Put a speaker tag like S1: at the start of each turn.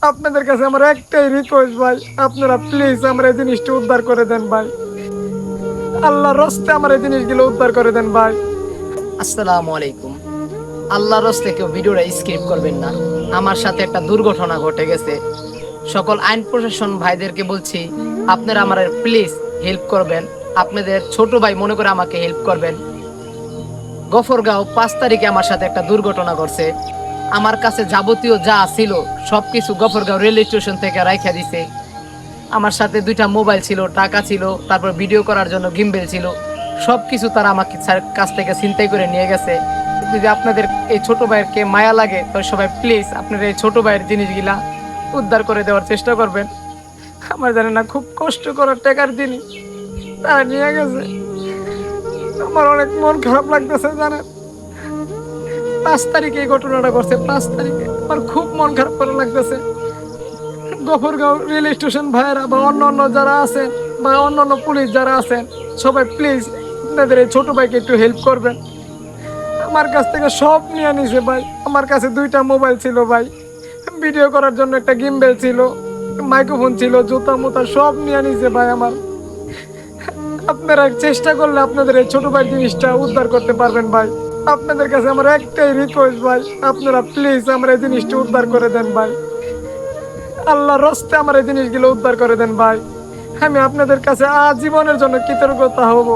S1: আপনাদের কাছে আমার একটাই রিকোয়েস্ট ভাই, আপনারা প্লিজ আমার এই জিনিসটা উদ্ধার করে দেন ভাই। আল্লাহর রাস্তায় আমার এই জিনিসগুলো উদ্ধার করে দেন ভাই।
S2: আসসালামু আলাইকুম। আল্লাহর রাস্তায় কেউ ভিডিওটা স্কিপ করবেন না। আমার সাথে একটা দুর্ঘটনা ঘটে গেছে। সকল আইন প্রশাসন ভাইদেরকে বলছি, আপনারা আমার প্লিজ হেল্প করবেন। আপনাদের ছোট ভাই মনে করে আমাকে হেল্প করবেন। গফরগাঁও 5 তারিখে আমার সাথে একটা দুর্ঘটনা ঘটছে। আমার কাছে যাবতীয় যা ছিল সবকিছু গফরগাঁও রেল স্টেশন থেকে রাইখা দিছে। আমার সাথে 2টা মোবাইল ছিল, টাকা ছিল, তারপর ভিডিও করার জন্য গিম্বেল ছিল। সবকিছু তারা আমাকে কাছ থেকে ছিনতাই করে নিয়ে গেছে। যদি আপনাদের এই ছোট ভাইয়ের কে মায়া লাগে তো সবাই প্লিজ আপনার এই ছোট ভাইয়ের জিনিসগুলা উদ্ধার করে দেওয়ার চেষ্টা করবেন। আমার জানে না, খুব কষ্ট করার টাকার জিনিস তারা নিয়ে গেছে। আমার অনেক মন খারাপ লাগতেছে জানেন। 5 তারিখে এই ঘটনাটা ঘটছে, 5 তারিখে আমার খুব মন খারাপ করে লাগতেছে। গফরগাঁও রেল স্টেশন ভাইয়েরা বা অন্য যারা আছেন বা অন্য পুলিশ যারা আছেন, সবাই প্লিজ আপনাদের এই ছোট ভাইকে একটু হেল্প করবেন। আমার কাছ থেকে সব নিয়ে নিছে ভাই। আমার কাছে 2টা মোবাইল ছিল ভাই, ভিডিও করার জন্য একটা গিম্বেল ছিল, মাইক্রোফোন ছিল, জুতা মুতা সব নিয়ে নিছে ভাই আমার। আপনারা চেষ্টা করলে আপনাদের এই ছোট ভাই জিনিসটা উদ্ধার করতে পারবেন ভাই। আপনাদের কাছে আমার একটাই রিকোয়েস্ট ভাই, আপনারা প্লিজ আমার এই জিনিসটা উদ্ধার করে দেন ভাই। আল্লাহর রাস্তায় আমার এই জিনিসগুলো উদ্ধার করে দেন ভাই। আমি আপনাদের কাছে আজীবনের জন্য কৃতজ্ঞতা হব।